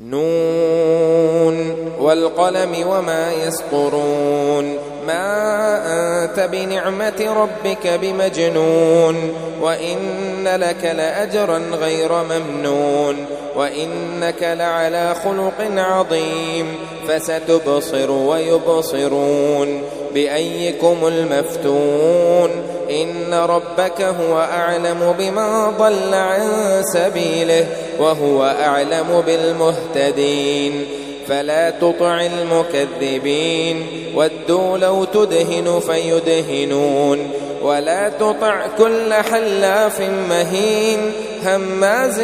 نون والقلم وما يسطرون ما أنت بنعمة ربك بمجنون وإن لك لأجرا غير ممنون وإنك لعلى خلق عظيم فستبصر ويبصرون بأيكم المفتون إن ربك هو أعلم بمن ضل عن سبيله وهو أعلم بالمهتدين فلا تطع المكذبين ودوا لو تدهن فيدهنون ولا تطع كل حلاف مهين هماز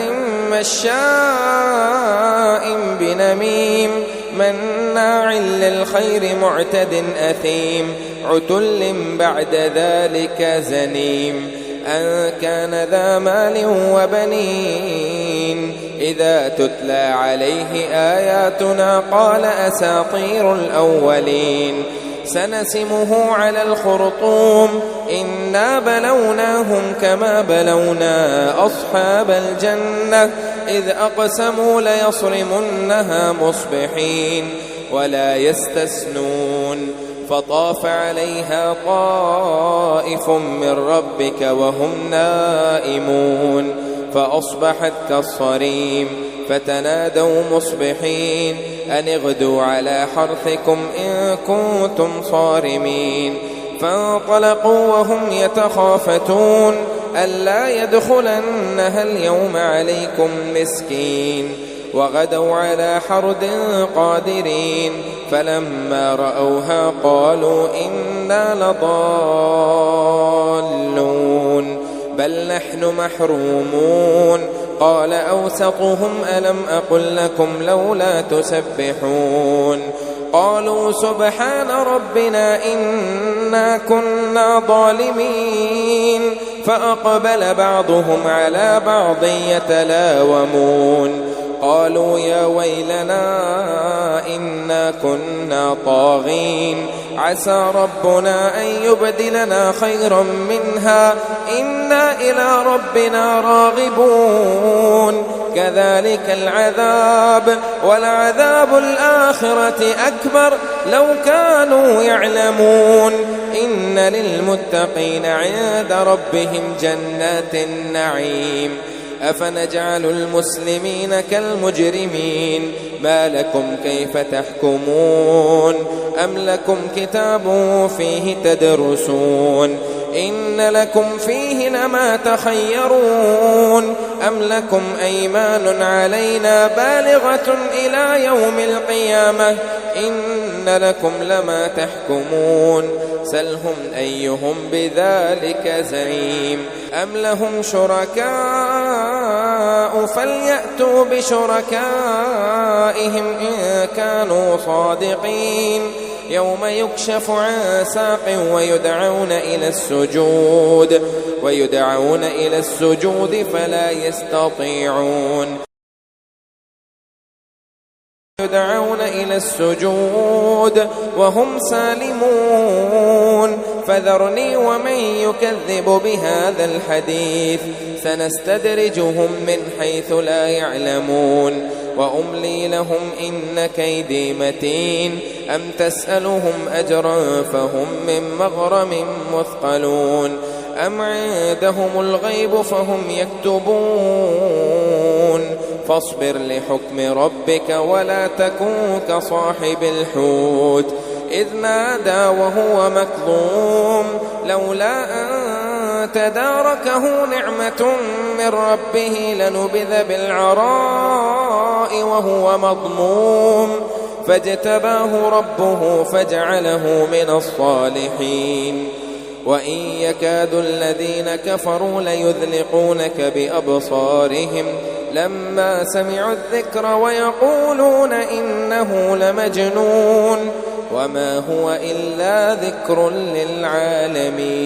مشاء بنميم مناع للخير معتد أثيم عتل بعد ذلك زنيم أن كان ذا مال وبنين إذا تتلى عليه آياتنا قال أساطير الأولين سنسمه على الخرطوم إنا بلوناهم كما بلونا أصحاب الجنة إذ أقسموا ليصرمنها مصبحين ولا يستثنون فطاف عليها طائف من ربك وهم نائمون فأصبحت كالصريم فتنادوا مصبحين أن اغدوا على حرثكم إن كنتم صارمين فانطلقوا وهم يتخافتون ألا يدخلنها اليوم عليكم مسكين وغدوا على حرد قادرين فلما رأوها قالوا إنا لضالون بل نحن محرومون قال أوسطهم ألم أقل لكم لولا تسبحون قالوا سبحان ربنا إنا كنا ظالمين فأقبل بعضهم على بعض يتلاومون قالوا يا ويلنا إنا كنا طاغين عسى ربنا أن يبدلنا خيرا منها إنا إلى ربنا راغبون كذلك العذاب ولعذاب الآخرة أكبر لو كانوا يعلمون إن للمتقين عند ربهم جنات النعيم أفنجعل المسلمين كالمجرمين ما لكم كيف تحكمون أم لكم كتاب فيه تدرسون إن لكم فيه لما تخيرون أم لكم أيمان علينا بالغة إلى يوم القيامة إن لكم لما تحكمون سلهم أيهم بذلك زعيم أم لهم شركاء فليأتوا بشركائهم إن كانوا صادقين يوم يكشف عن ساق ويدعون إلى السجود فلا يستطيعون يدعون إلى السجود وهم سالمون فذرني ومن يكذب بهذا الحديث سنستدرجهم من حيث لا يعلمون وأملي لهم إن كيدي متين أم تسألهم أجرا فهم من مغرم مثقلون أم عندهم الغيب فهم يكتبون فاصبر لحكم ربك ولا تكن كصاحب الحوت إذ نادى وهو مكظوم لولا أن تداركه نعمة من ربه لنبذ بالعراء وهو مضموم فاجتباه ربه فجعله من الصالحين وإن يكاد الذين كفروا ليذلقونك بأبصارهم لما سمعوا الذكر ويقولون إنه لمجنون وما هو إلا ذكر للعالمين.